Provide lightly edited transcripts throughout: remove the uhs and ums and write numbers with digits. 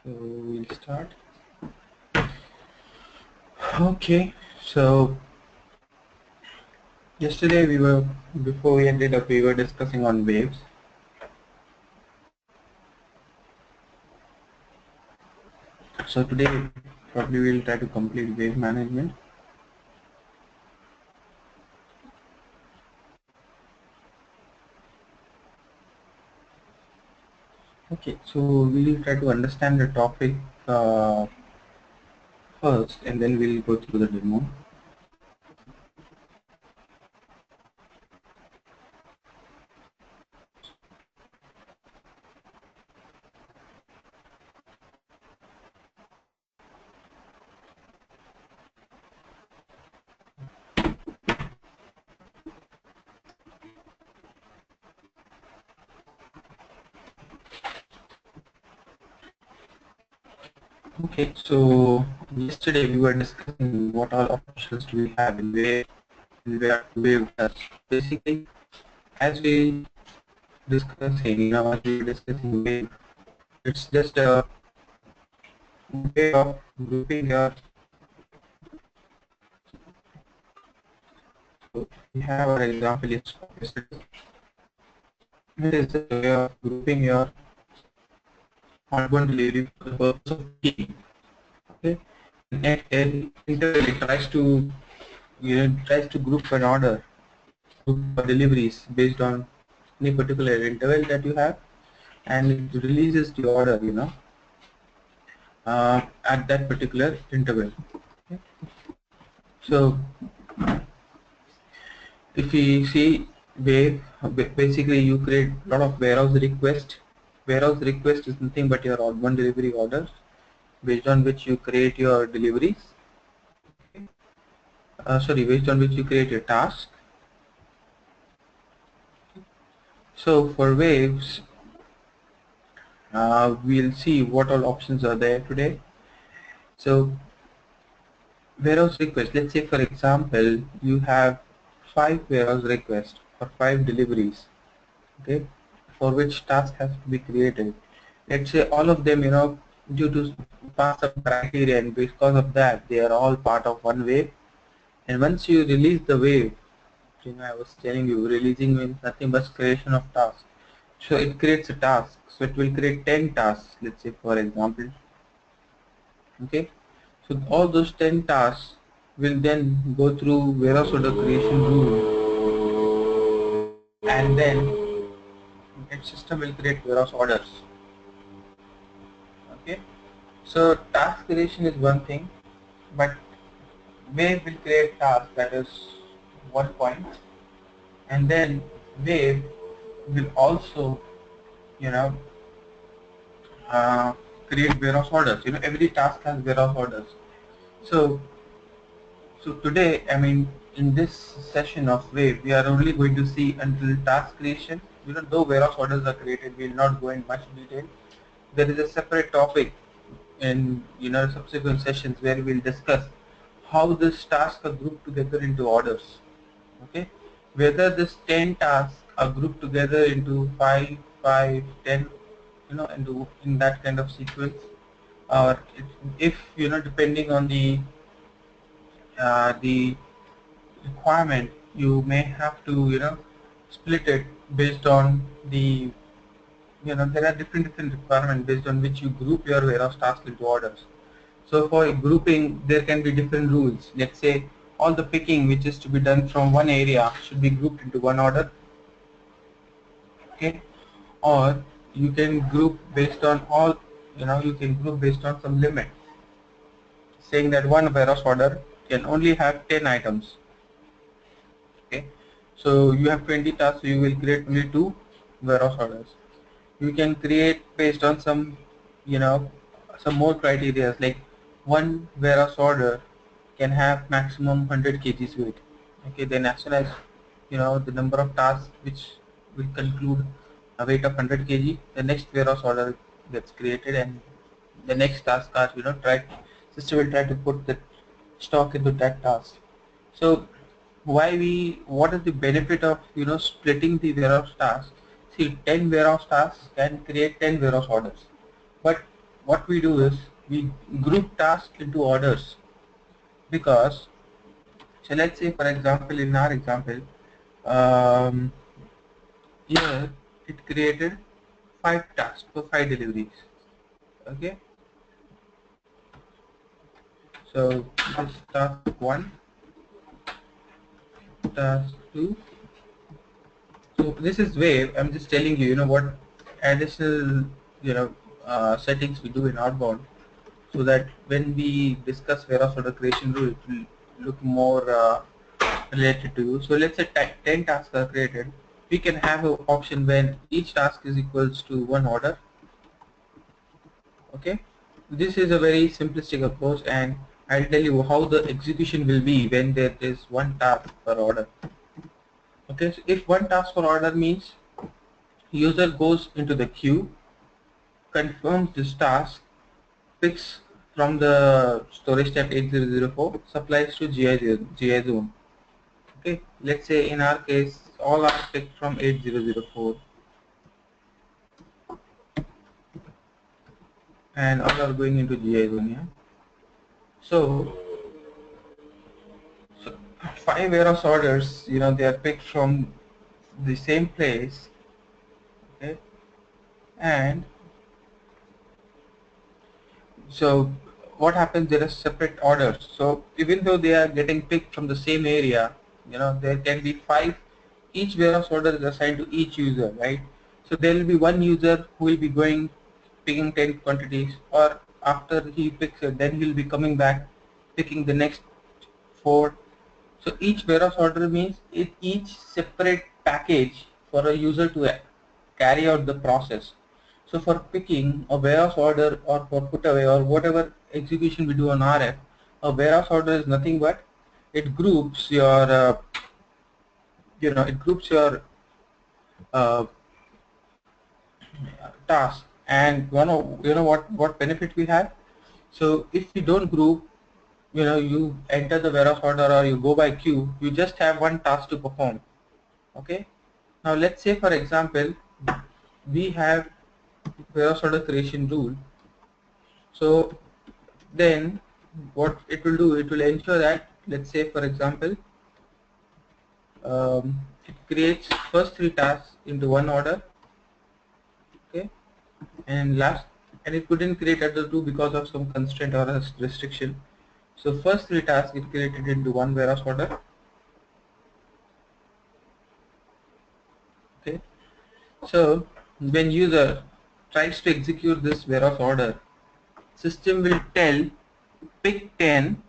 So we'll start. Okay, so yesterday before we ended up, we were discussing on waves. So today probably we'll try to complete wave management. Okay, so we'll try to understand the topic first, and then we'll go through the demo. Okay, so yesterday we were discussing what all options do we have in wave does. Basically, as we discussing, as we were discussing wave, it's just a way of grouping your. So we have our example yesterday. It is a way of grouping your outbound delivery for the purpose of key. Okay, and it tries to group an order, group deliveries based on any particular interval that you have, and it releases the order, at that particular interval. Okay. So if you see wave, basically you create a lot of warehouse request. Warehouse request is nothing but your outbound delivery orders based on which you create your deliveries. Based on which you create your task. So for waves, we'll see what all options are there today. So warehouse request, let's say for example, you have 5 warehouse requests for 5 deliveries, okay, for which task has to be created. Let's say all of them, due to pass some criteria, and because of that, they are all part of one wave. And once you release the wave, I was telling you, releasing means nothing but creation of tasks. So it creates a task. So it will create 10 tasks, let's say for example. Okay. So all those 10 tasks will then go through warehouse order creation rule, and then its system will create warehouse orders. Okay. So task creation is one thing, but Wave will create task, that is one point, and then Wave will also, you know, uh, create warehouse orders. Every task has warehouse orders. So, so today, in this session of Wave, we are only going to see until task creation. Though warehouse orders are created, we will not go in much detail. There is a separate topic in subsequent sessions where we will discuss how these tasks are grouped together into orders. Okay, whether this 10 tasks are grouped together into 5, 5, 10, in that kind of sequence, or if depending on the requirement, you may have to split it based on the there are different requirements based on which you group your warehouse tasks into orders. So for grouping, there can be different rules. Let's say all the picking which is to be done from one area should be grouped into one order. Okay, or you can group based on some limit, saying that one warehouse order can only have 10 items. Okay, so you have 20 tasks, so you will create only 2 warehouse orders. You can create based on some some more criteria, like one warehouse order can have maximum 100 kgs weight. Okay, then as soon as the number of tasks which will conclude a weight of 100 kg, the next warehouse order gets created, and the next task are system will try to put the stock into that task. So what is the benefit of splitting the warehouse tasks? See, 10 warehouse tasks can create 10 warehouse orders, but what we do is we group tasks into orders, because, so let's say for example, in our example, um, here it created 5 tasks for 5 deliveries. Okay, so this task 1, task 2. So this is Wave. I'm just telling you, what additional, settings we do in outbound, so that when we discuss warehouse order creation rule, it will look more related to you. So let's say 10 tasks are created. We can have an option when each task is equals to 1 order. Okay, this is a very simplistic approach, and I'll tell you how the execution will be when there is 1 task per order. Okay, so if 1 task per order means user goes into the queue, confirms this task, picks from the storage type 8004, supplies to GI zone. Okay, let's say in our case all are picked from 8004 and all are going into GI zone. Yeah. So 5 warehouse orders, they are picked from the same place. Okay, and so what happens, there are separate orders. So even though they are getting picked from the same area, there can be 5. Each warehouse order is assigned to each user, right? So there will be one user who will be going picking 10 quantities, or after he picks it, then he will be coming back picking the next 4. So each warehouse order means each separate package for a user to carry out the process. So for picking a warehouse order or for put away or whatever execution we do on RF, a warehouse order is nothing but it groups your uh, task. And what benefit we have. So if we don't group, you enter the warehouse order or you go by queue, you just have 1 task to perform. Okay, now let's say for example we have warehouse order creation rule. So then what it will do, it will ensure that, let's say for example, it creates first 3 tasks into 1 order. Okay, and it couldn't create other 2 because of some constraint or a restriction. So first 3 tasks it created into 1 warehouse order. Okay, so when user tries to execute this warehouse order, system will tell pick 10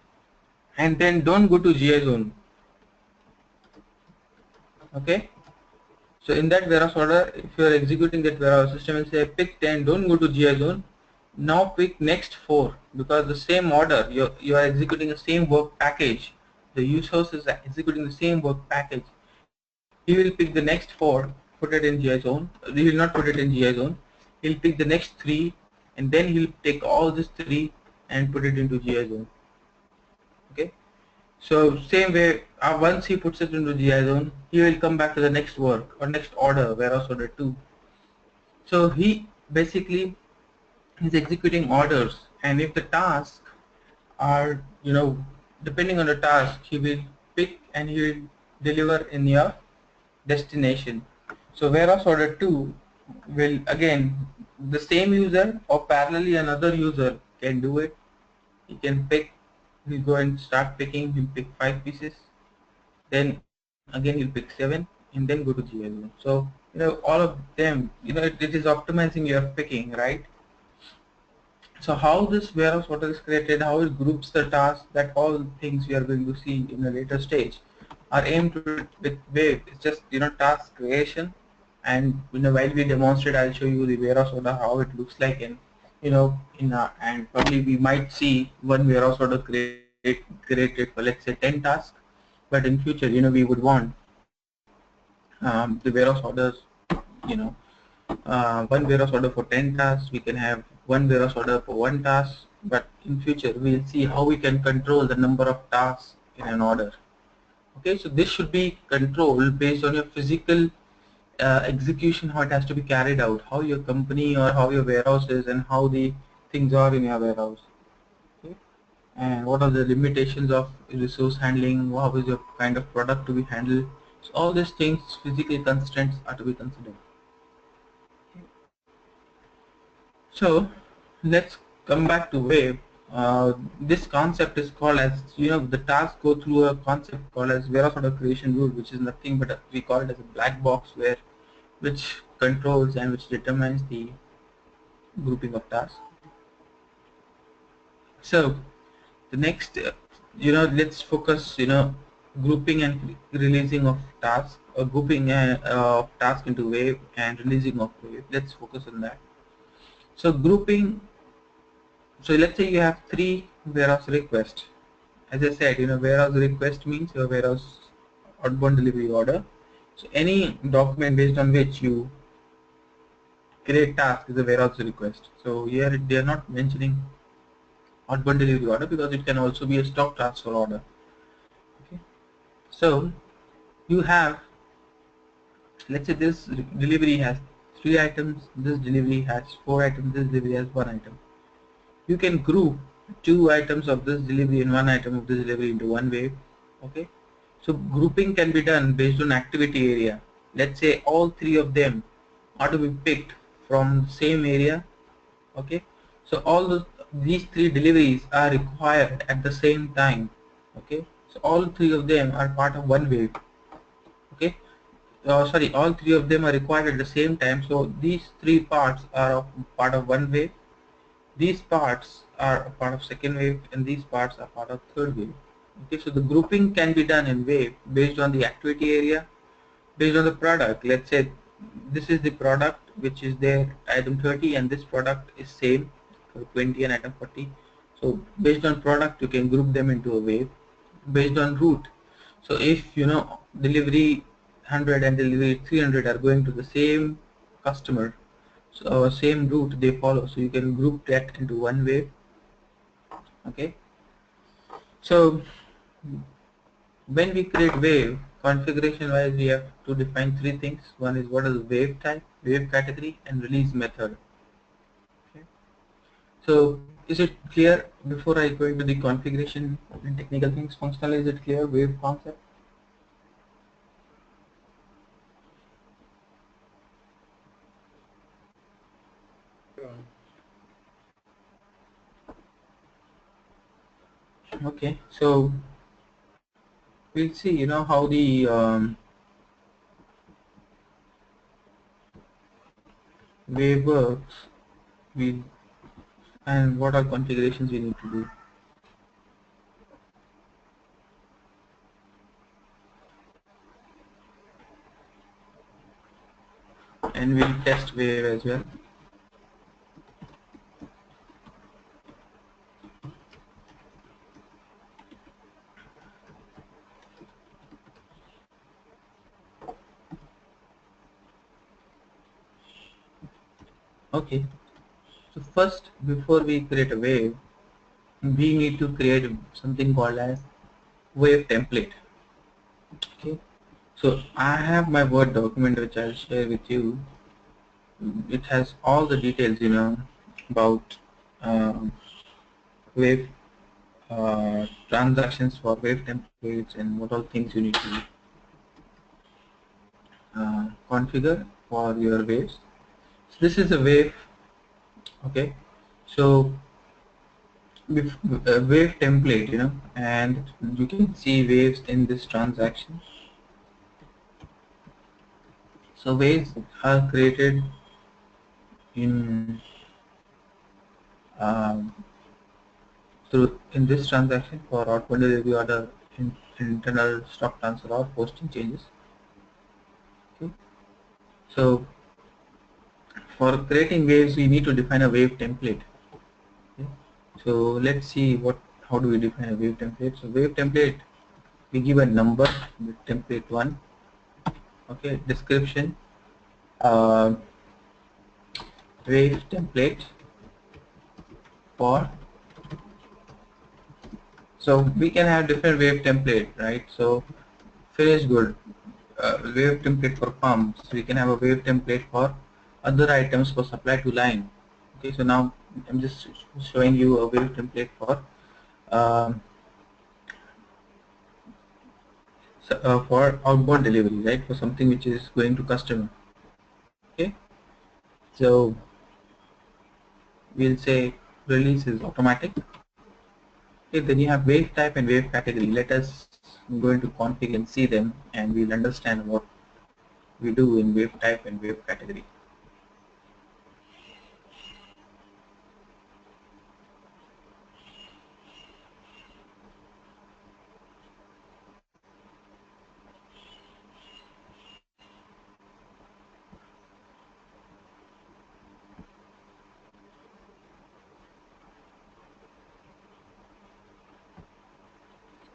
and then don't go to GI zone. Okay, so in that warehouse order, if you are executing that warehouse, system will say pick 10, don't go to GI zone, now pick next 4, because the same order, you are executing the same work package, the use host is executing the same work package. He will pick the next 4, put it in GI zone. He will not put it in GI zone. He'll pick the next 3 and then he'll take all these 3 and put it into GI zone. Okay, so same way, once he puts it into GI zone, he will come back to the next work or next order, warehouse order 2. So he basically is executing orders, and if the tasks are, depending on the task, he will pick and he will deliver in your destination. So warehouse order 2 will again, the same user or parallelly another user can do it. He can pick, he'll go and start picking, he'll pick 5 pieces, then again he'll pick 7 and then go to GI zone. So all of them, it is optimizing your picking, right? So how this warehouse order is created, how it groups the tasks, that all things we are going to see in a later stage are aimed with Wave. It's just task creation, and while we demonstrate, I'll show you the warehouse order how it looks like, and and probably we might see one warehouse order created for, let's say, 10 tasks, but in future we would want the warehouse orders, one warehouse order for 10 tasks. We can have one warehouse order for 1 task, but in future we'll see how we can control the number of tasks in an order. Okay, so this should be controlled based on your physical execution, how it has to be carried out, how your company or how your warehouse is, and how the things are in your warehouse. Okay? And what are the limitations of resource handling, how is your kind of product to be handled. So all these things, physical constraints are to be considered. So let's come back to wave. This concept is called as, the tasks go through a concept called as warehouse order creation rule, which is nothing but we call it as a black box where which controls and which determines the grouping of tasks. So the next, let's focus, grouping and releasing of tasks, or grouping of task into wave and releasing of wave. Let's focus on that. So grouping. So let's say you have three warehouse requests. As I said, warehouse request means your warehouse outbound delivery order. So any document based on which you create task is a warehouse request. So here they are not mentioning outbound delivery order because it can also be a stock transfer order. Okay. So you have, let's say this delivery has 3 items, this delivery has 4 items, this delivery has 1 item. You can group 2 items of this delivery and 1 item of this delivery into one wave. Okay. So grouping can be done based on activity area. Let's say all 3 of them are to be picked from the same area. Okay. So these 3 deliveries are required at the same time. Okay. So all 3 of them are part of one wave. Okay. Sorry, all 3 of them are required at the same time. So these 3 parts are part of one wave. These parts are a part of second wave, and these parts are part of third wave. Okay, so the grouping can be done in wave based on the activity area, based on the product. Let's say this is the product which is there, item 30, and this product is same for 20 and item 40. So based on product, you can group them into a wave. Based on route, so if delivery 100 and delivery 300 are going to the same customer, so same route they follow, so you can group that into one wave. Okay. So when we create wave, configuration wise we have to define 3 things. One is what is the wave type, wave category, and release method. Okay. So is it clear? Before I go into the configuration and technical things, functional, is it clear wave concept? Okay, so we'll see how the wave works, we and what are configurations we need to do. And we'll test wave as well. Okay, so first, before we create a wave, we need to create something called as wave template. Okay, so I have my Word document which I'll share with you. It has all the details about wave transactions for wave templates and what all things you need to configure for your waves. So this is a wave. Okay, so with a wave template, and you can see waves in this transaction. So waves are created in um, in this transaction for outbound delivery order, internal stock transfer or posting changes. Okay. So for creating waves, we need to define a wave template. Okay. So let's see how do we define a wave template. So wave template, we give a number with template 1. Okay, description, uh, wave template for, so we can have different wave template, right? So finished good, wave template for pumps, we can have a wave template for other items for supply to line. Okay, so now I'm just showing you a wave template um, for outbound delivery, right? For something which is going to customer. Okay, so we'll say release is automatic. Okay, then you have wave type and wave category. Let us go into config and see them, and we'll understand what we do in wave type and wave category.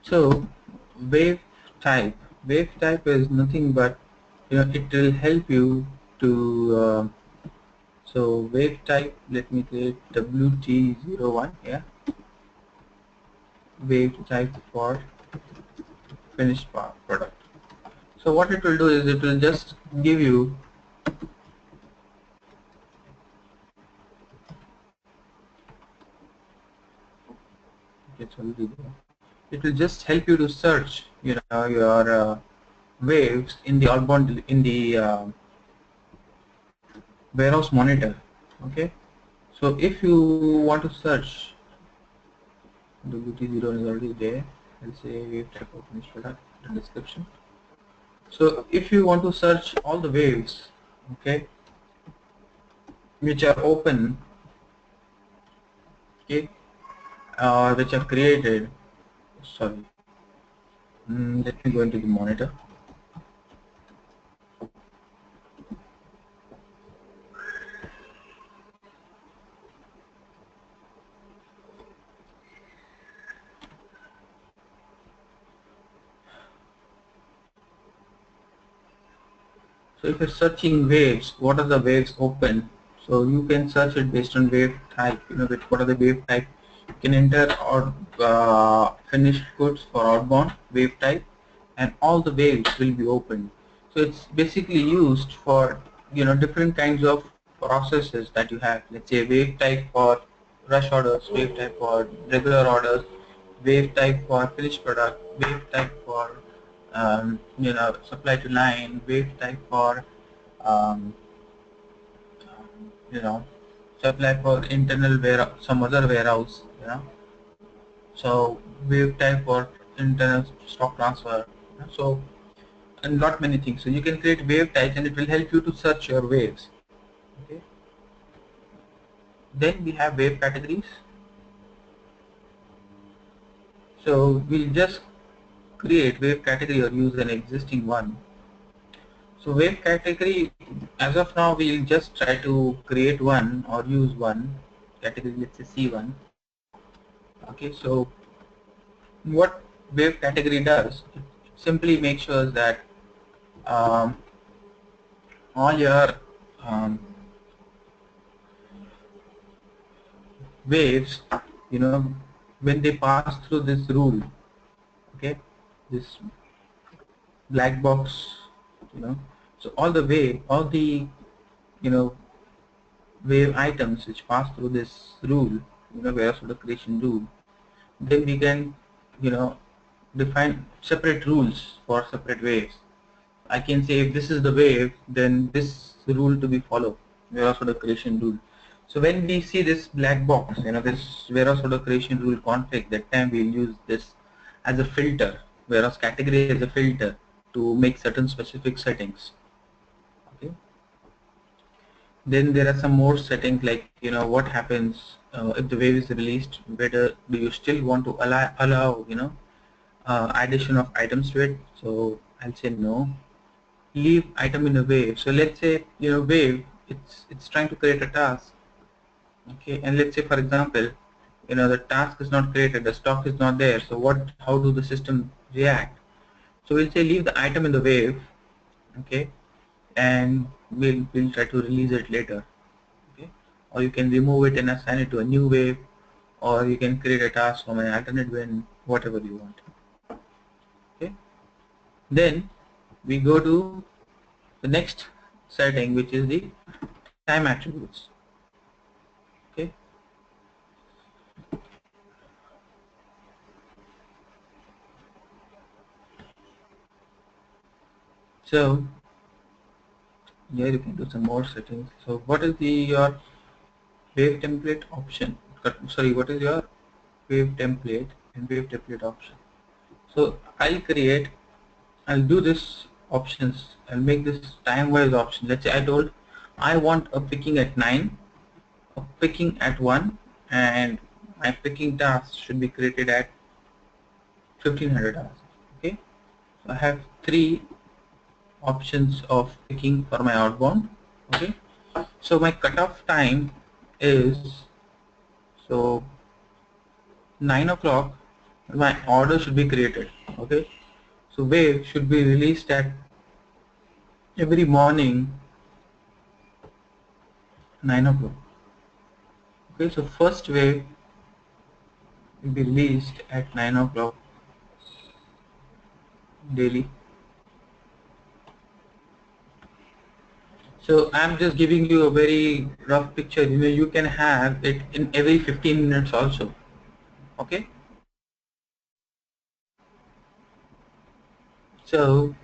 So wave type, wave type is nothing but, it will help you to so wave type, let me create WT01, yeah, wave type for finished product. So what it will do is it will just give you, it's already there. It will just help you to search, your waves in the outbound, in the warehouse monitor. Okay, so if you want to search, WT0 is already there. I'll say wave type of finished product, the description. So if you want to search all the waves, okay, which are open, okay, which are created, sorry, let me go into the monitor. So if you're searching waves, what are the waves open? So you can search it based on wave type. What are the wave type? You can enter or finished goods for outbound wave type, and all the waves will be opened. So it's basically used for different kinds of processes that you have. Let's say wave type for rush orders, wave type for regular orders, wave type for finished product, wave type for supply to line, wave type for um, you know supply for internal warehouse, some other warehouse, so wave type for internal stock transfer, so and lot many things. So you can create wave types and it will help you to search your waves. Okay, then we have wave categories. So we'll just create wave category or use an existing one. So wave category, as of now, we'll just try to create one or use one category, let's say C1. Okay, so what wave category does, it simply makes sure that um, all your um, waves, when they pass through this rule, okay, this black box, you know, so all the you know wave items which pass through this rule, warehouse order creation rule, then we can, define separate rules for separate waves. I can say if this is the wave, then this rule to be followed, warehouse order creation rule. So when we see this black box, this warehouse order creation rule config, that time we'll use this as a filter, warehouse category as a filter to make certain specific settings. Okay. Then there are some more settings like, what happens if the wave is released, whether do you still want to allow addition of items to it. So I'll say no. Leave item in a wave. So let's say, wave, it's trying to create a task. Okay, and let's say for example, the task is not created, the stock is not there. So how do the system react? So we'll say leave the item in the wave, okay, and we'll try to release it later. Okay, or you can remove it and assign it to a new wave, or you can create a task from an alternate bin, whatever you want. Okay, then we go to the next setting, which is the time attributes. Okay, So here you can do some more settings. So what is your wave template option? Sorry, what is your wave template and wave template option? So I'll do this options. I'll make this time-wise option. Let's say I told I want a picking at 9, a picking at 1, and my picking task should be created at 1500 hours. Okay, so I have three options of picking for my outbound. Okay, so my cutoff time is, so 9 o'clock my order should be created. Okay, so wave should be released at every morning 9 o'clock. Okay, so first wave will be released at 9 o'clock daily. So I'm just giving you a very rough picture. You can have it in every 15 minutes also. Okay, so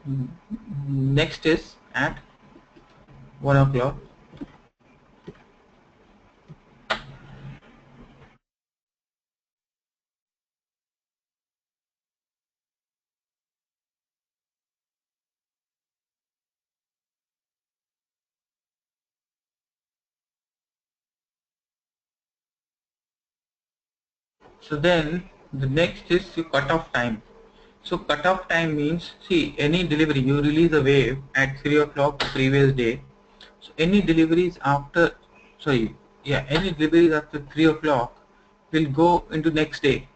next is at 1 o'clock. So then the next is the cutoff time. So cutoff time means, see, any delivery you release a wave at 3 o'clock the previous day. So any deliveries after, sorry, yeah, any deliveries after 3 o'clock will go into next day.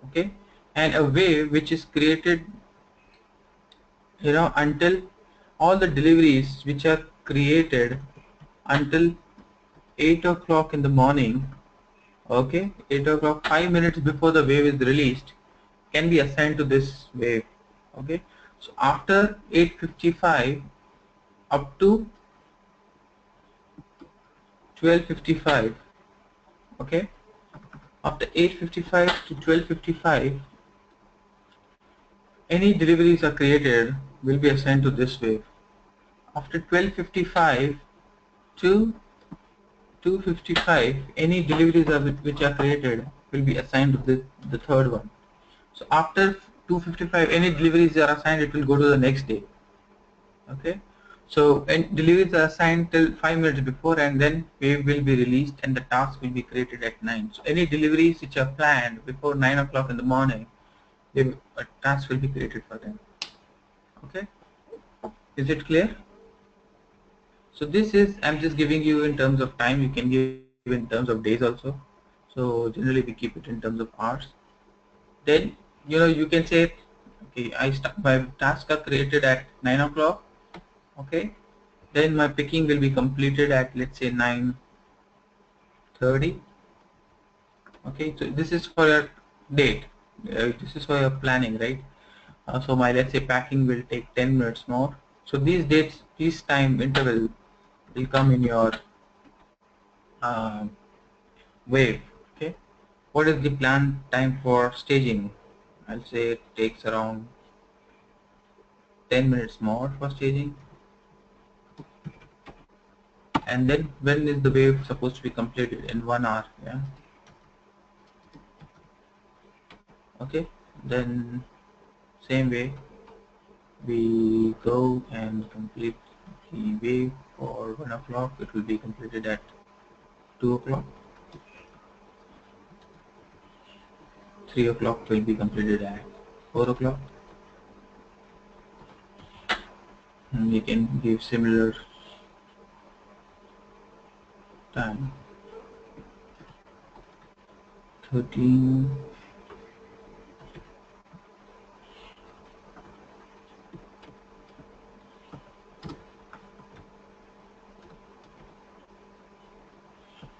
Okay, and a wave which is created, until all the deliveries which are created until 8 o'clock in the morning. Okay, 8 o'clock, 5 minutes before the wave is released, can be assigned to this wave. Okay, so after 8:55 up to 12:55. Okay, after 8:55 to 12:55, any deliveries are created will be assigned to this wave. After 12:55 to 2:55, any deliveries which are created will be assigned to the third one. So after 2:55, any deliveries are assigned, it will go to the next day. Okay, so and deliveries are assigned till 5 minutes before, and then wave will be released and the task will be created at 9. So any deliveries which are planned before 9 o'clock in the morning, a task will be created for them. Okay, is it clear? So this is, I'm just giving you in terms of time. You can give in terms of days also. So generally we keep it in terms of hours. Then you can say, okay, my tasks are created at 9 o'clock. Okay, then my picking will be completed at, let's say, 9:30. Okay, so this is for your date. This is for your planning, right? So my, let's say, packing will take 10 minutes more. So these dates, this time interval will come in your uh, wave. Okay, what is the planned time for staging? I'll say it takes around 10 minutes more for staging. And then when is the wave supposed to be completed? In 1 hour. Yeah, okay, then same way we go and complete the wave for 1 o'clock. It will be completed at 2 o'clock. 3 o'clock will be completed at 4 o'clock. And we can give similar time, 13.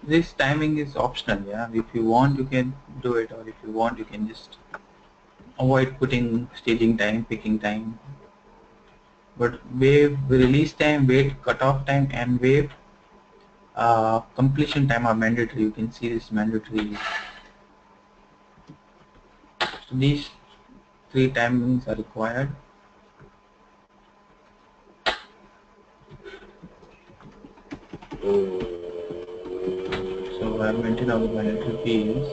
This timing is optional. Yeah, if you want you can do it, or if you want you can just avoid putting staging time, picking time. But wave release time, wave cutoff time, and wave completion time are mandatory. You can see this mandatory. So these three timings are required. So I'll maintain our binary fields.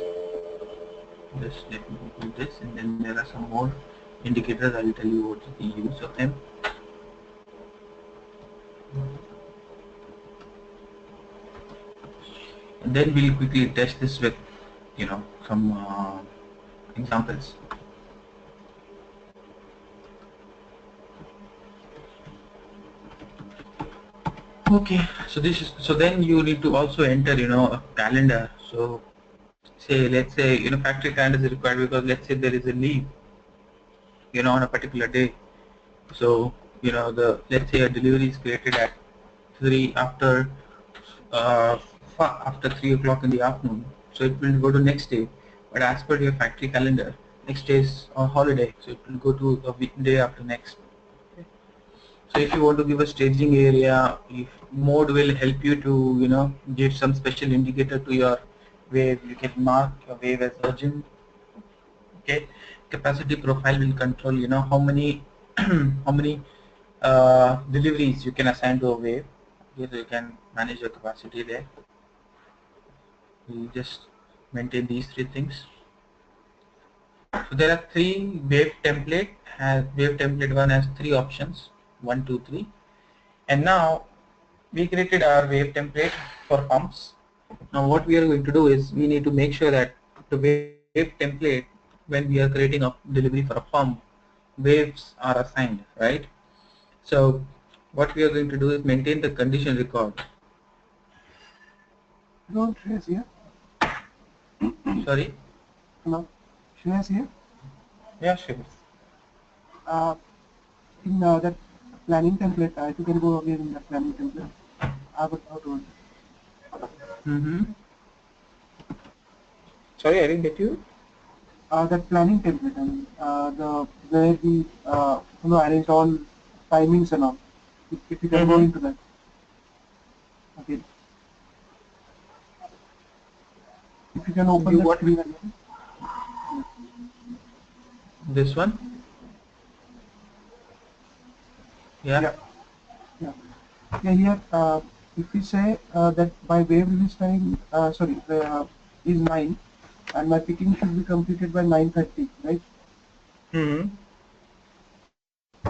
Just let me do this, and then there are some more indicators. I'll tell you what is the use of them. And then we'll quickly test this with, some examples. Okay, so then you need to also enter, a calendar. So let's say, factory calendar is required because let's say there is a leave, on a particular day. So, let's say a delivery is created at 3 uh, after 3 o'clock in the afternoon. So it will go to next day. But as per your factory calendar, next day is a holiday. So it will go to a day after next. Okay. So if you want to give a staging area, if mode will help you to, give some special indicator to your wave. You can mark your wave as urgent. Okay. Capacity profile will control, how many how many deliveries you can assign to a wave. Okay, so you can manage your capacity there. You just maintain these three things. So there are three wave template. Wave template one has three options, 1, 2, 3. And now we created our wave template for pumps. Now what we are going to do is we need to make sure that the wave template, when we are creating a delivery for a pump, waves are assigned, right? So what we are going to do is maintain the condition record. Hello, Shreyas here. Sorry? Hello, Shreyas here. Yeah, sure. In that planning template, if you can go again in that planning template, I would how to run. Mm-hmm. Sorry, I didn't get you. That planning template, I mean, the where we arrange all timings and all. If you can go into that. Okay. If you can open You that want screen again. this one? Yeah. Yeah. Yeah. Yeah. Here, if we say that my wave release time, is 9, and my picking should be completed by 9:30, right? Mm-hmm.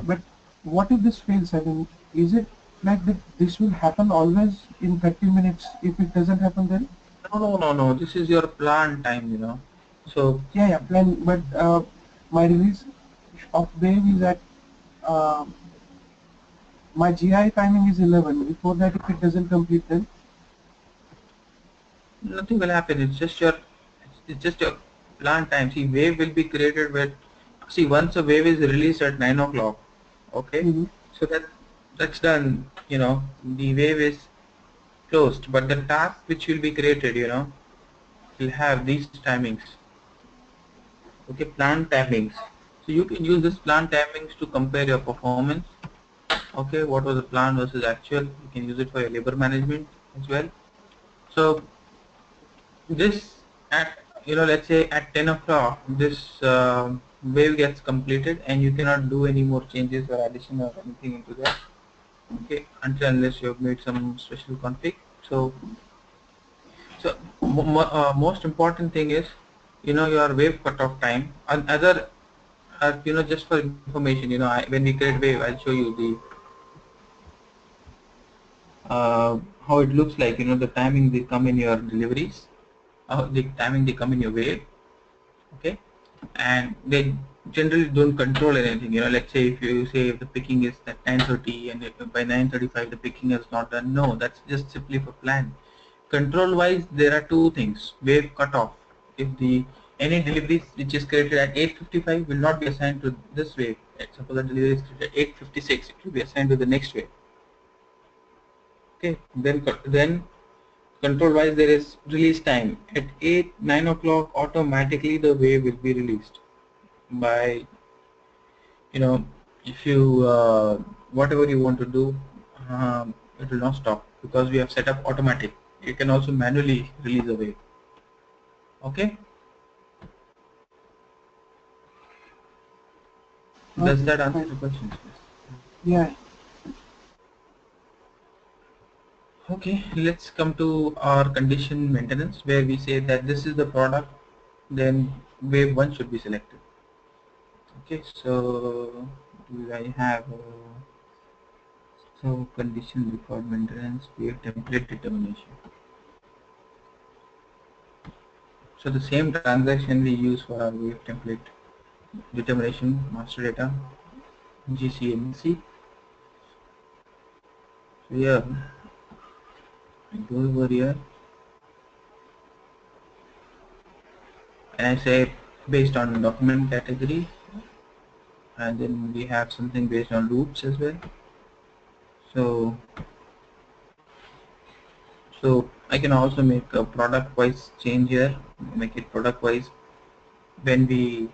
But what if this fails? I mean, is it like that this will happen always in 30 minutes? If it doesn't happen, then No. This is your plan time, So yeah, plan. But my release of wave is at uh, my GI timing is 11. Before that, if it doesn't complete, then nothing will happen. It's just your plan time. See, wave will be created with. See, once a wave is released at 9 o'clock, okay. mm-hmm. So that's done. The wave is closed, but the task which will be created, will have these timings. Okay, plan timings. So you can use this plan timings to compare your performance. Okay, what was the plan versus actual. You can use it for your labor management as well. So this at let's say at 10 o'clock this wave gets completed and you cannot do any more changes or addition or anything into that. Okay, until unless you have made some special config. So most important thing is your wave cutoff time. And other just for information, when we create wave, I'll show you the how it looks like. The timing they come in your deliveries, the timing they come in your wave. Okay, and they generally don't control anything. Let's say if you say if the picking is at 9:30 and if by 9:35 the picking is not done. No, that's just simply for plan. Control wise, there are two things: wave cutoff. If the any deliveries which is created at 8:55 will not be assigned to this wave. Suppose the delivery is created at 8:56, it will be assigned to the next wave. Okay, then control wise there is release time at 9 o'clock. Automatically the wave will be released by if you whatever you want to do, it will not stop because we have set up automatic. You can also manually release a wave. Okay, does Okay, that answer fine. the question? Yeah. Okay, let's come to our condition maintenance, where we say that this is the product, then wave 1 should be selected. Okay, so I have so condition record maintenance, wave template determination. So the same transaction we use for our wave template determination, master data, GCMC. So here I go over here and I say based on document category, and then we have something based on loops as well. So I can also make a product wise change here, make it product wise when we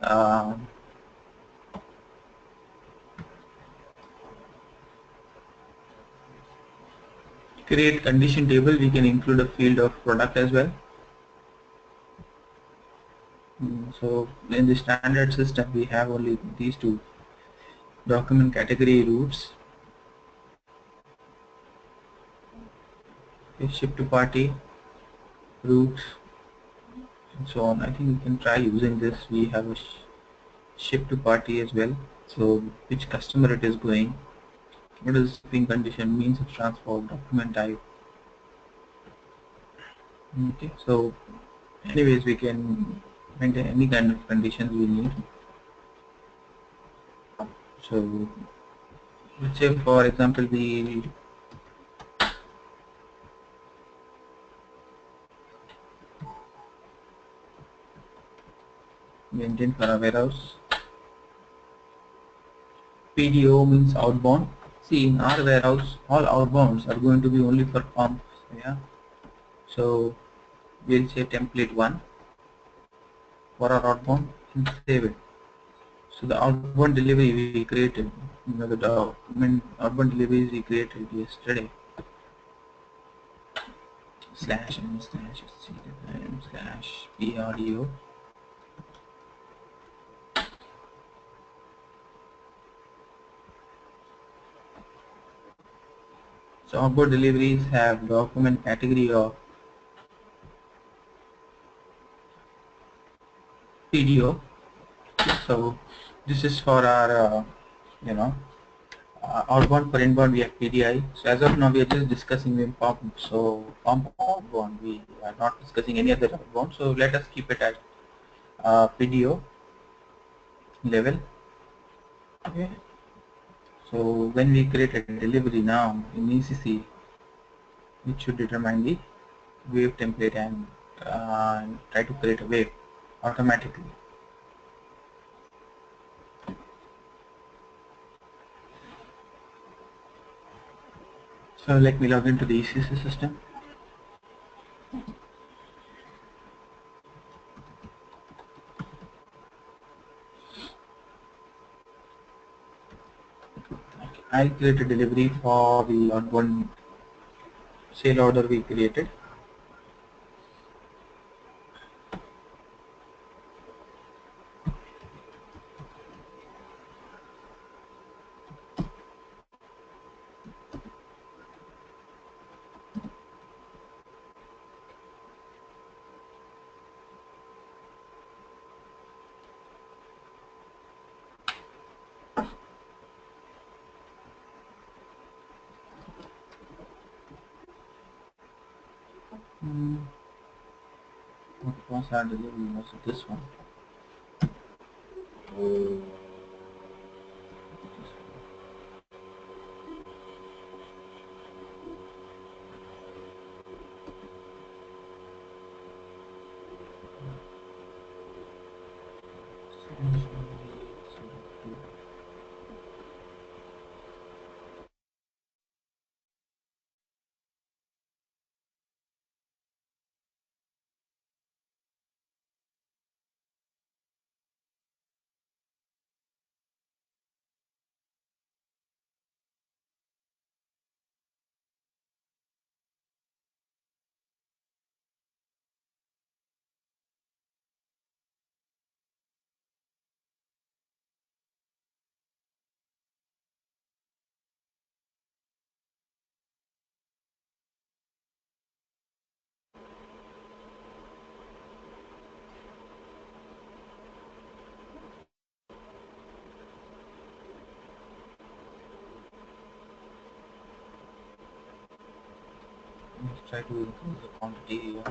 uh, create condition table. We can include a field of product as well. So in the standard system we have only these two: document category, routes, ship to party, routes, and so on. I think we can try using this. We have a ship to party as well. So which customer it is going, what is shipping condition, means of transport, document type. Okay, so anyways we can maintain any kind of conditions we need. So let's say for example we maintain for a warehouse. PDO means outbound. See, in our warehouse all outbounds are going to be only for pumps. Yeah, so we'll say template 1 for our outbound and save it. So the outbound delivery we created, the document outbound deliveries we created yesterday, slash m slash m slash PRDO. So outbound deliveries have document category of PDO. So this is for our you know outbound. For inbound we have PDI. So as of now we are just discussing in pump. So pump outbound, we are not discussing any other outbound. So let us keep it at PDO level. Okay. So when we create a delivery now in ECC, it should determine the wave template and try to create a wave automatically. So let me log into the ECC system. I create a delivery for the outbound sale order we created. What was our delivery? Was it this one? try to increase the quantity here.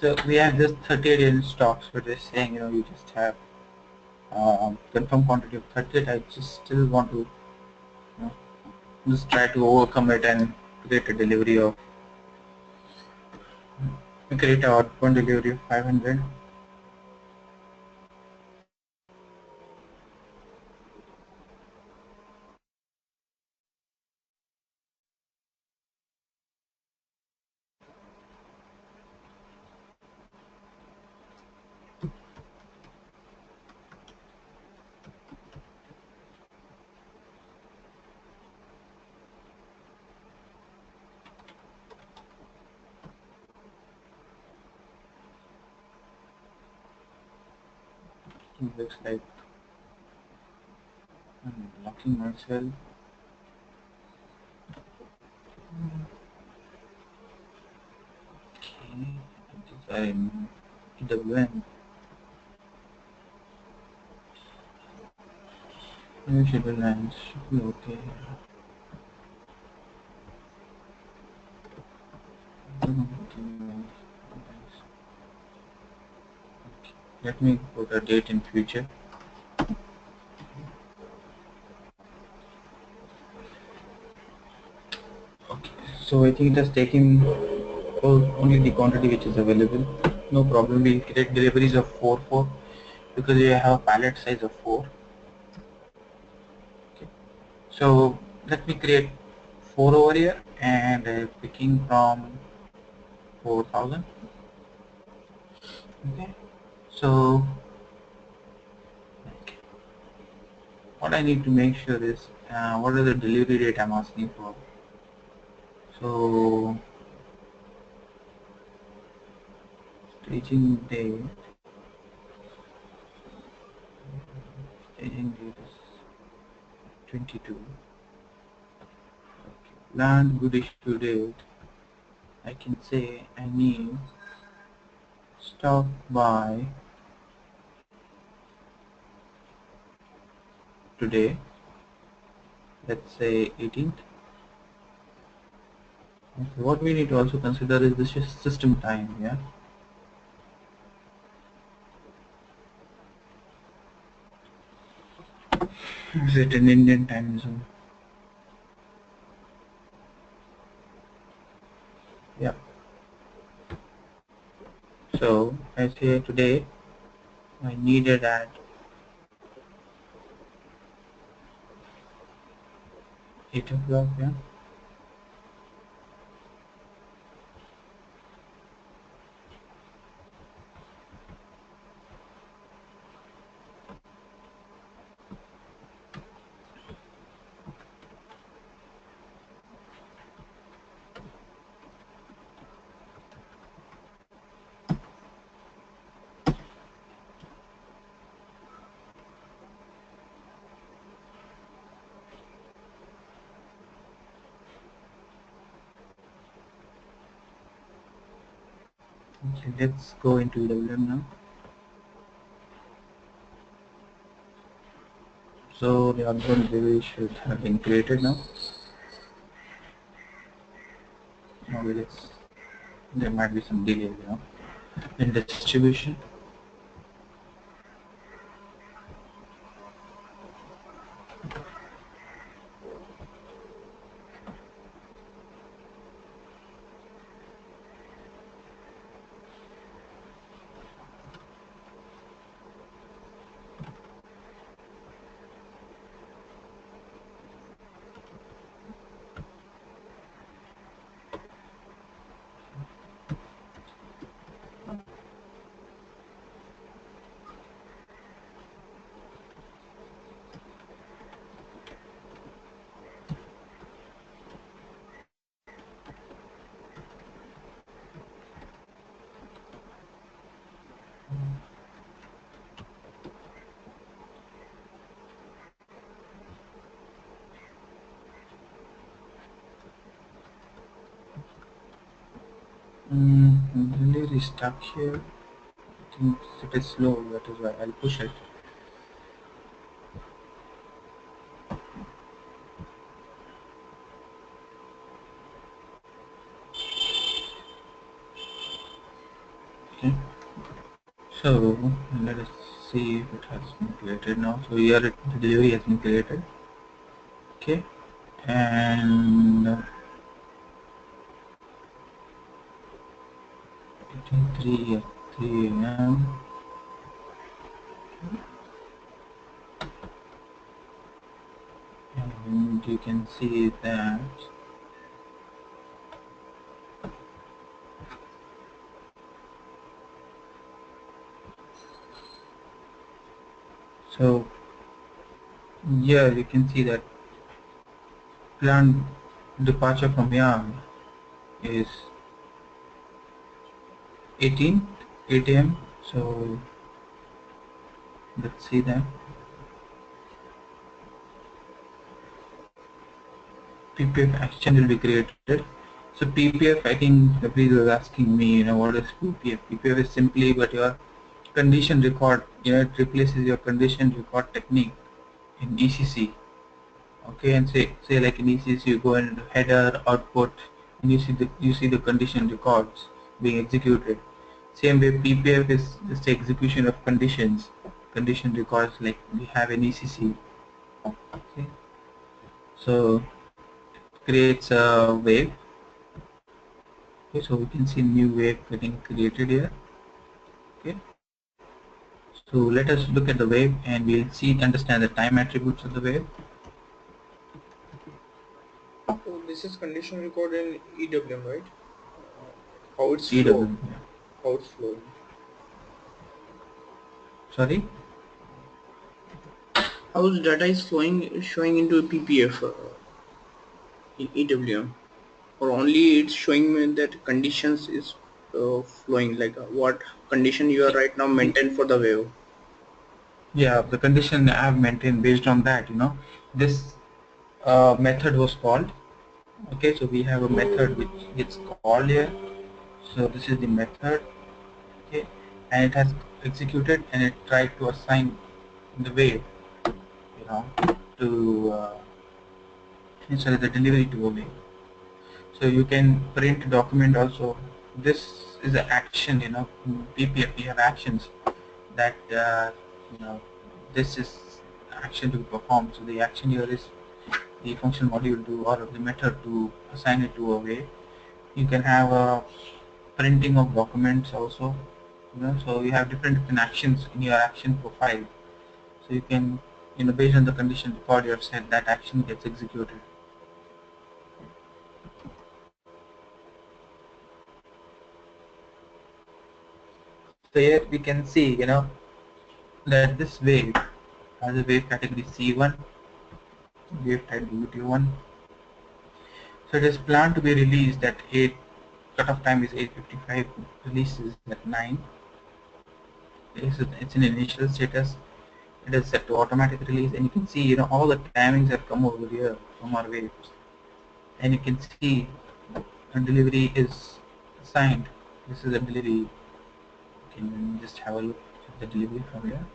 So we have just 38 in stocks, but they're saying, you just have confirmed quantity of 38. I just still want to know, just try to overcome it and create a delivery of create a outbound delivery of 500. It looks like I'm blocking myself. Okay, these are in EWM. Maybe schedule lines should be okay. Let me put a date in future. Okay, so I think it has taken only the quantity which is available. No problem. We create deliveries of 4 because we have a pallet size of 4. Okay. So let me create 4 over here and picking from 4,000. Okay. So what I need to make sure is what are the delivery date I'm asking for. So staging date is 22. Okay. Land good issue date. I can say I need stock by today. Let's say 18th. Okay. What we need to also consider is the system time. Yeah. Is it in Indian time zone? Yeah. So I say today I needed at 8 o'clock. Yeah. Okay, let's go into EWM now. So the outbound delivery should have been created now. Maybe there might be some delay, in distribution. Delivery is stuck here. I think it is slow, that is why I'll push it. Okay. So let us see if it has been created now. So here the delivery has been created. Okay. And 3 at 3 a.m. And you can see that so here you can see that planned departure from Yam is 18 8 a.m. So let's see that PPF action will be created. So PPF, I think the breeze was asking me, what is PPF? PPF is simply but your condition record. It replaces your condition record technique in ECC. Okay, and say like in ECC you go into header output and you see the condition records being executed. Same way PPF is just the execution of condition records like we have in ECC. Okay, so creates a wave. Okay, so we can see new wave getting created here. Okay, so let us look at the wave and we'll see understand the time attributes of the wave. So this is condition record in EWM, right? How it's flow, EWM, yeah. how it's flowing. Sorry. How the data is flowing, showing into a PPF in EWM, or only it's showing me that conditions is flowing, like what condition you are right now maintain for the wave. Yeah, the condition I have maintained based on that, this method was called. Okay, so we have a method which gets called here. So this is the method. Okay, and it has executed and it tried to assign the wave, to sorry, the delivery to a wave. So you can print a document also. This is an action, in PPF we have actions that you know this is action to be performed. So the action here is the function module to or the method to assign it to a wave. You can have a printing of documents also, so you have different actions in your action profile. So you can, based on the condition record you have set, that action gets executed. So here we can see, that this wave has a wave category C1, wave type UT1. So it is planned to be released at 8, cutoff time is 8:55, releases at 9. It's an initial status. It is set to automatic release, and you can see, all the timings have come over here from our waves. And you can see a delivery is assigned. This is a delivery. You can just have a look at the delivery from here.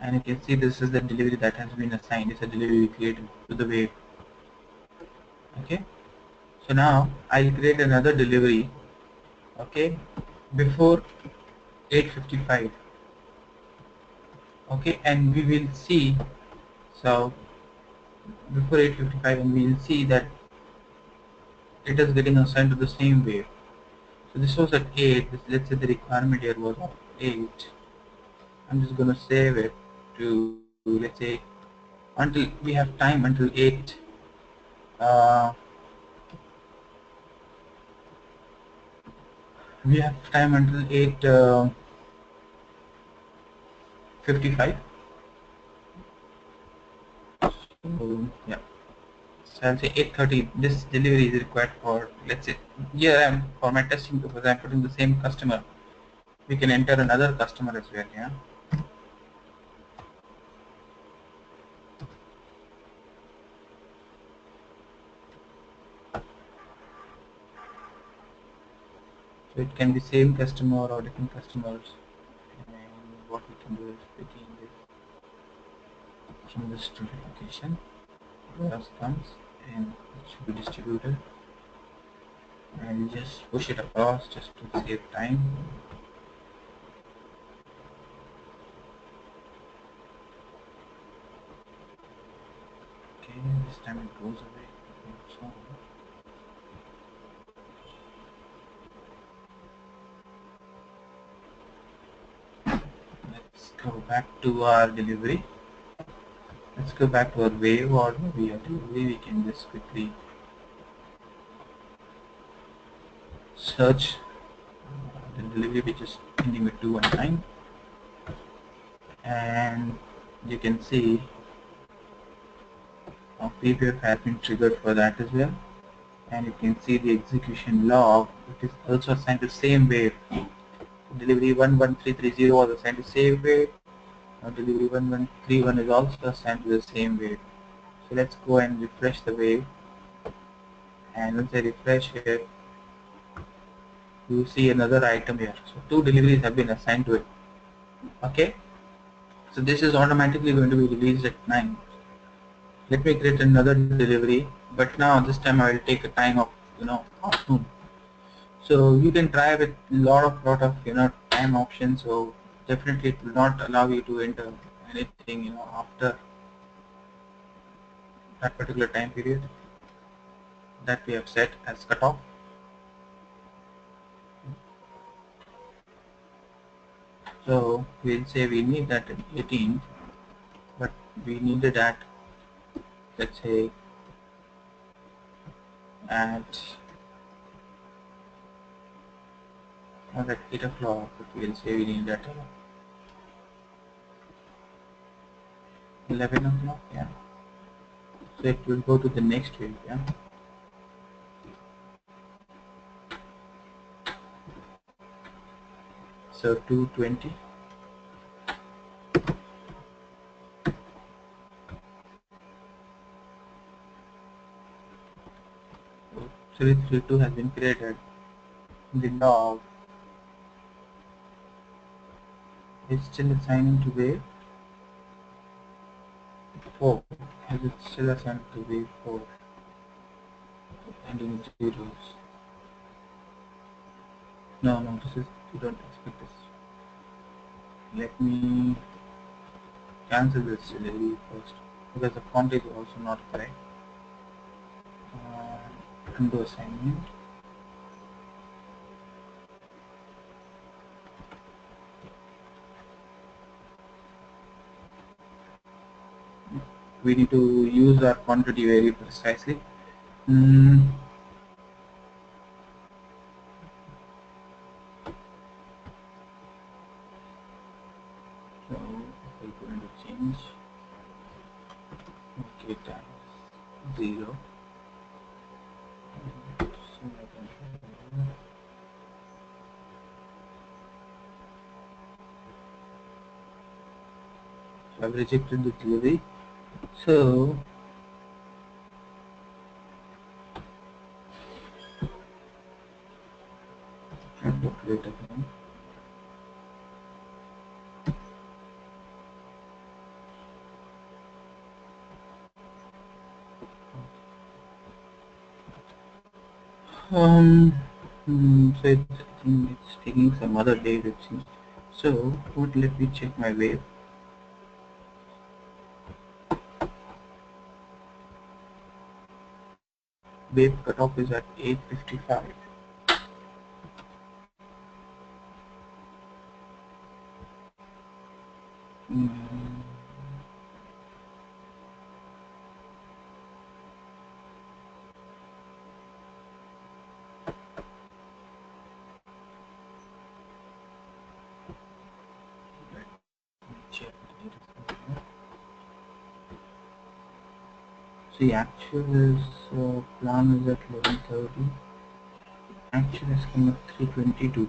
And you can see this is the delivery that has been assigned. It's a delivery created to the wave. Okay. So now I'll create another delivery. Okay. Before 8:55. Okay, and we will see. So before 8:55, and we will see that it is getting assigned to the same wave. So this was at 8. Let's say the requirement here was 8. I'm just going to save it to, let's say, until we have time until 8. Uh, we have time until 8:55. So yeah. So I'll say 8:30. This delivery is required for, let's say, here I'm for my testing purpose. I'm putting the same customer. We can enter another customer as well. Yeah. So it can be same customer or different customers. And what we can do is picking this from this student location. Warehouse comes and it should be distributed. And you just push it across just to save time. Okay, this time it goes away. So let's go back to our delivery. Let's go back to our wave or maybe our delivery. We can just quickly search the delivery which is ending with 219, and you can see a PPF has been triggered for that as well, and you can see the execution log, which is also assigned to same wave. Delivery 11330 was assigned to same wave. Now delivery 1131 is also assigned to the same wave. So let's go and refresh the wave, and once I refresh it, you see another item here. So two deliveries have been assigned to it. Okay, so this is automatically going to be released at 9. Let me create another delivery, but now this time I will take a time of afternoon. So you can try with lot of time options. So definitely it will not allow you to enter anything after that particular time period that we have set as cutoff. So we'll say we need that at 18, but we needed at, let's say, at not at 8 o'clock, but we'll say we need at 11 o'clock. Yeah. So it will go to the next wave. Yeah. So 220. So 332 has been created. The log is still assigning to wave 4. As it's still assigned to wave 4, ending with zeros. No, this is, you don't expect this. Let me cancel this delivery first because the font is also not correct. Undo assignment. We need to use our quantity very precisely. So we're going to change k times 0. So I've rejected the delivery. So I have to create again. So it's taking some other date, it seems. So let me check my wave. Wave cutoff is at 8:55. Check the data. See, actual is plan is at 11:30. Actual is coming at 3:22.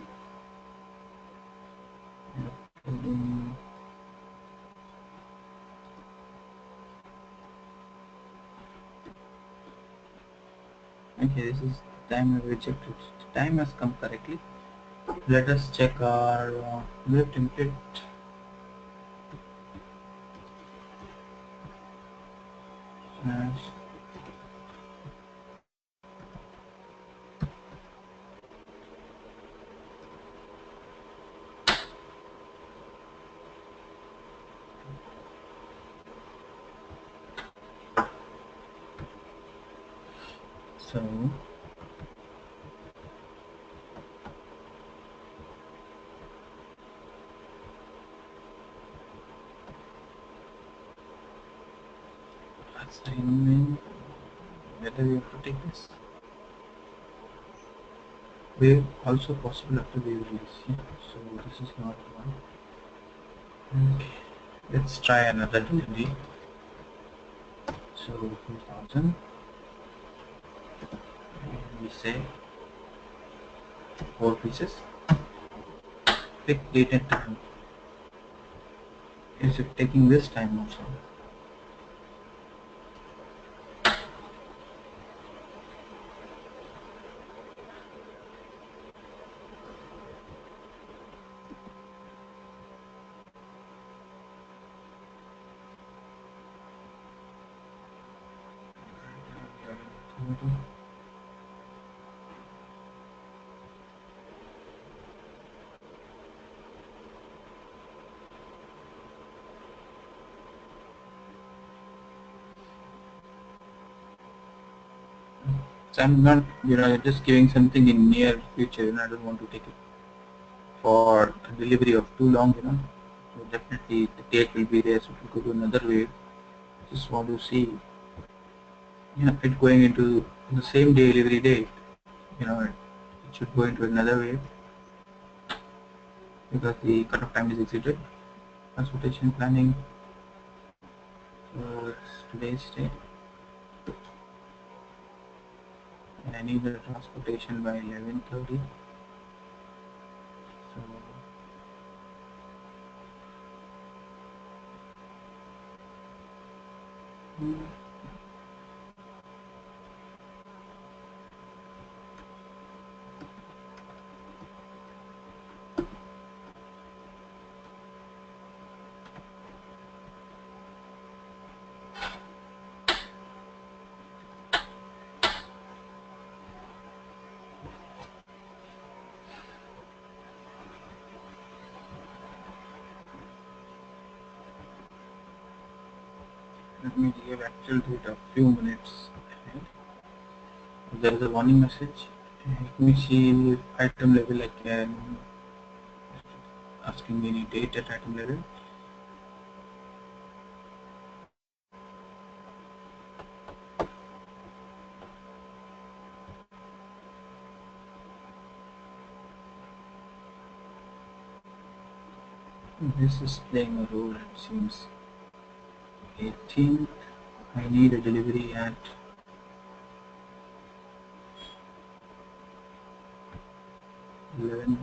Okay, this is the time I rejected. The time has come correctly, Let us check our wave template. Yes. So assignment, whether we have to take this wave also possible after wave release. Yeah. So this is not one. Okay. Let's try another delivery. So 2000. We say 4 pieces. Pick date and time. Is it taking this time also? So I'm not, just giving something in near future, I don't want to take it for a delivery of too long, So definitely the date will be there, so it will go to another wave. Just want to see, it going into the same delivery date, it should go into another wave because the cutoff time is exceeded. Transportation planning, so it's today's date. And I need the transportation by 11:30. So let me give actual date a few minutes ahead. There is a warning message. Let me see if item level I can asking me any date at item level. This is playing a role, it seems. 18th, I need a delivery at 11,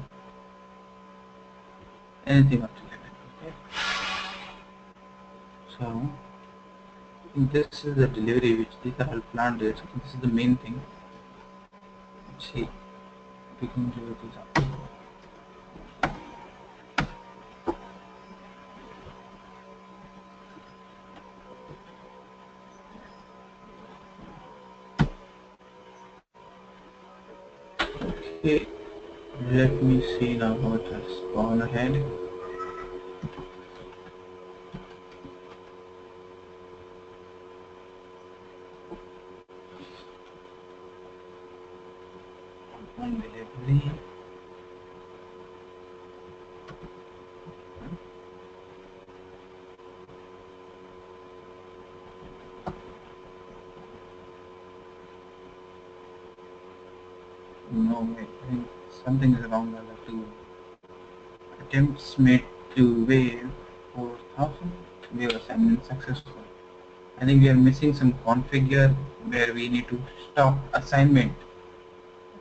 anything up to 11, okay? So, this is the delivery which these are all planned dates. This is the main thing. Let's see, we can do this up. Okay, let me see now how it has gone ahead. On delivery. No, wait, I think something is wrong. I'll have to attempts made to wave 4000 wave assignment successful. I think we are missing some configure where we need to stop assignment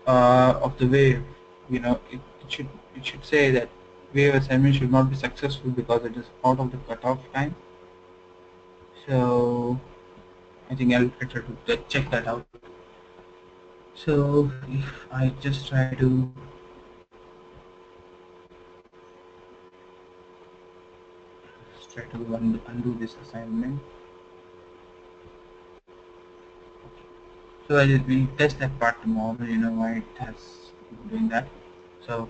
of the wave. It should say that wave assignment should not be successful because it is out of the cutoff time. So I think I'll try to check that out. So if I just try to Just try to undo this assignment. So I will test that part tomorrow. You know why it has doing that. So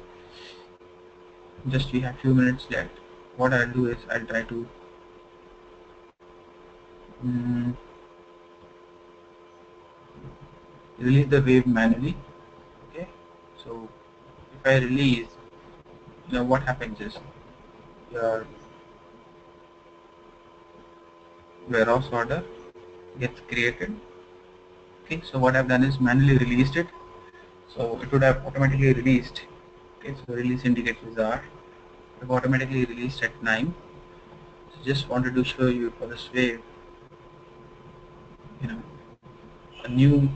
just we have few minutes left. What I'll do is I'll try to mm, release the wave manually. Okay. So if I release, you know what happens is your warehouse order gets created. Okay. So what I've done is manually released it. So it would have automatically released. Okay. So release indicators are have automatically released at 9. So just wanted to show you for this wave, you know, a new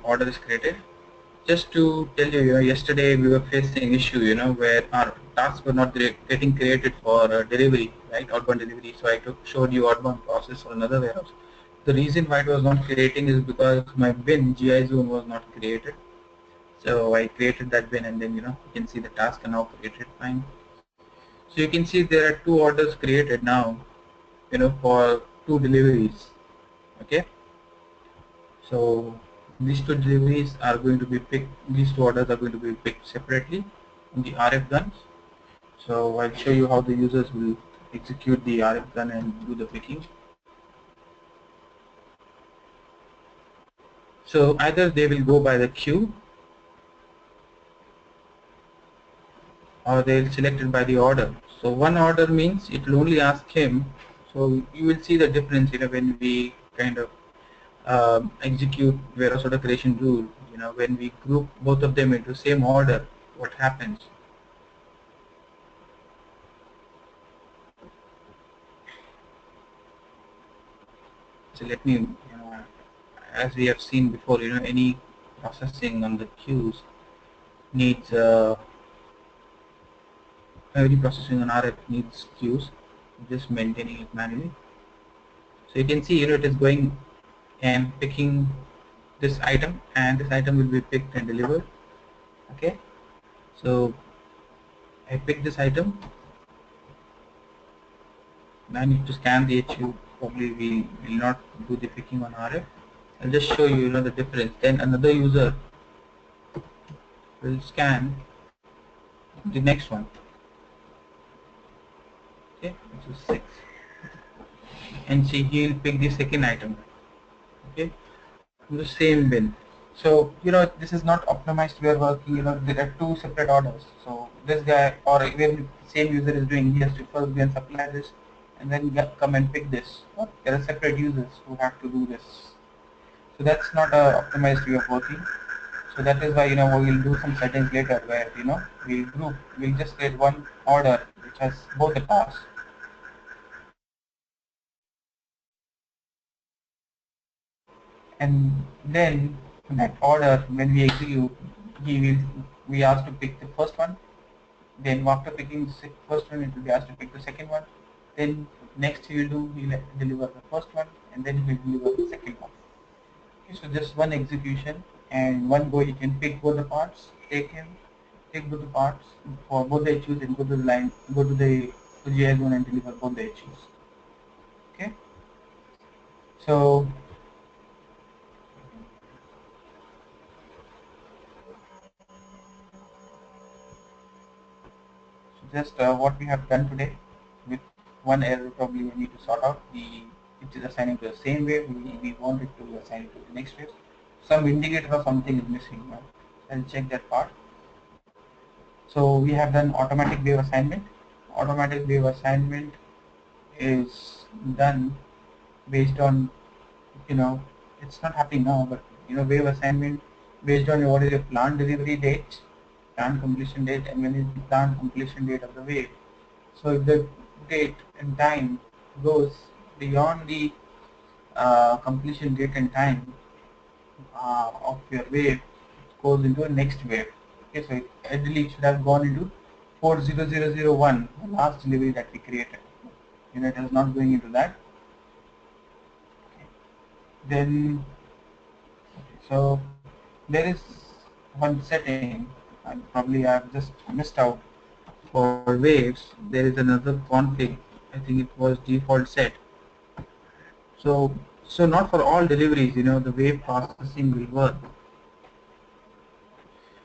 order is created. Just to tell you, yesterday we were facing issue, where our tasks were not getting created for delivery, right, outbound delivery. So I showed you outbound process for another warehouse. The reason why it was not creating is because my bin GI zone was not created. So I created that bin, and then you can see the task are now created fine. So you can see there are 2 orders created now, for 2 deliveries. Okay. So these 2 deliveries are going to be picked, these 2 orders are going to be picked separately in the RF guns. So I'll show you how the users will execute the RF gun and do the picking. So either they will go by the queue, or they'll select it by the order. So one order means it will only ask him. So you will see the difference, when we kind of execute warehouse order creation rule. When we group both of them into same order, what happens? So let me, as we have seen before, any processing on the queues needs every processing on RF needs queues. Just maintaining it manually. So you can see, it is going and picking this item, and this item will be picked and delivered. Okay. So I pick this item. Now I need to scan the HU. Probably we will not do the picking on RF. I'll just show you, the difference. Then another user will scan the next one. Okay, which is 6. And see, he will pick the second item. Okay, from the same bin. So this is not optimized. We are working. There are 2 separate orders. So this guy, or even the same user is doing, he has to first go and supply this, and then come and pick this. There are separate users who have to do this. So that's not a optimized way of working. So that is why we will do some settings later where we'll just create one order which has both the tasks. And then that order, when we execute, we ask to pick the first one. Then after picking the first one, it will be asked to pick the second one. Then next he'll deliver the first one, and then he'll deliver the second one. Okay, so just one execution, and one go he can pick both the parts, take both the parts for both the HUs, and go to the line, go to the GI zone and deliver both the HUs. Okay. So just what we have done today, with one error probably we need to sort out. It is assigning to the same wave. We want it to assign it to the next wave. Some indicator or something is missing. I'll check that part. So we have done automatic wave assignment. Automatic wave assignment is done based on, it's not happening now, but wave assignment based on what is your planned delivery date, planned completion date, and when is the planned completion date of the wave. So if the date and time goes beyond the completion date and time of your wave, it goes into a next wave. Okay, so ideally it should have gone into 40001, the last delivery that we created. It is not going into that. Okay. Then, so there is one setting, and probably I have just missed out. For waves, there is another config. I think it was default set. So not for all deliveries, the wave processing will work.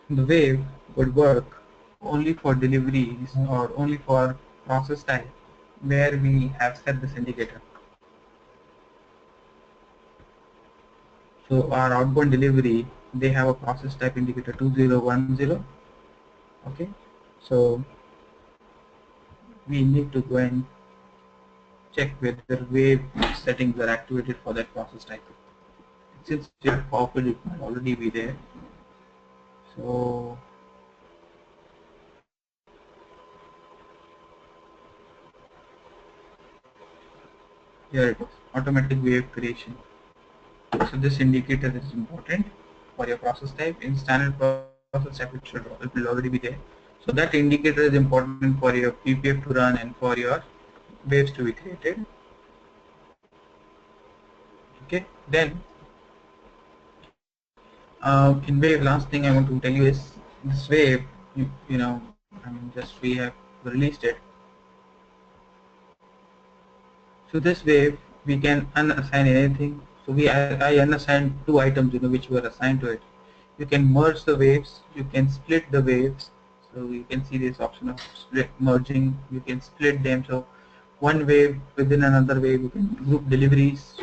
The wave would work only for deliveries or only for process type where we have set this indicator. So our outbound delivery, they have a process type indicator 2010. Okay, so we need to go and check whether wave settings are activated for that process type. Since we have copied, it might already be there. So here it is, automatic wave creation. So this indicator is important for your process type. In standard process type, it will already be there. So that indicator is important for your PPF to run and for your waves to be created. Okay, then in wave, last thing I want to tell you is this wave. Just we have released it. So this wave we can unassign anything. So I unassigned two items which were assigned to it. You can merge the waves, you can split the waves. So you can see this option of split merging. You can split them. So one wave within another wave. You can group deliveries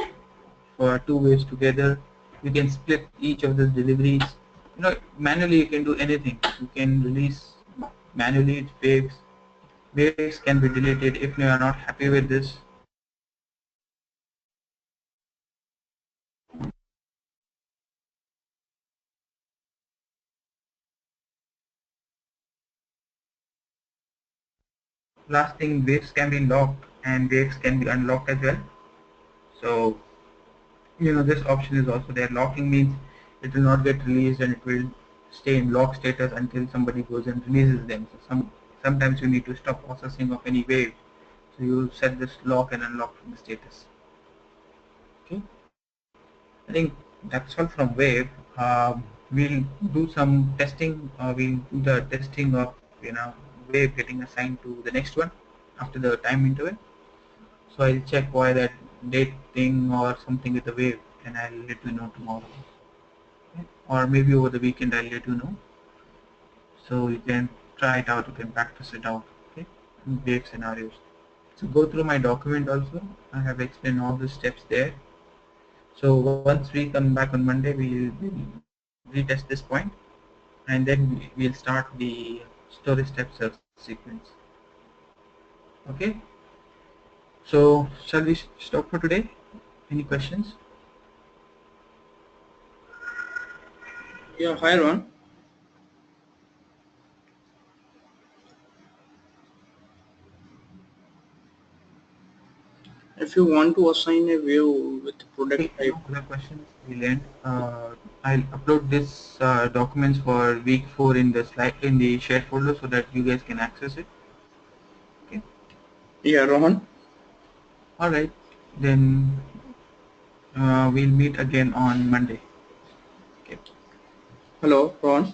for two waves together. You can split each of the deliveries. Manually you can do anything. You can release manually waves. Waves can be deleted if you are not happy with this. Last thing, waves can be locked and waves can be unlocked as well. So this option is also there. Locking means it will not get released and it will stay in lock status until somebody goes and releases them. So sometimes you need to stop processing of any wave. So you set this lock and unlock from the status. Okay, I think that's all from wave. We'll do some testing. We'll do the testing of wave getting assigned to the next one after the time interval. So I'll check why that date thing or something with the wave, and I'll let you know tomorrow. Okay? Or maybe over the weekend I'll let you know. So you can try it out, you can practice it out, okay? In wave scenarios. So go through my document also. I have explained all the steps there. So once we come back on Monday, we'll retest this point, and then we'll start the story steps sequence. Okay. So shall we stop for today? Any questions? Yeah, hi Ron. If you want to assign a view with product type, No other questions. We'll end. I'll upload this documents for week 4 in the slide in the shared folder so that you guys can access it. Okay. yeah, Rohan. All right. Then we'll meet again on Monday. Okay. Hello, Ron.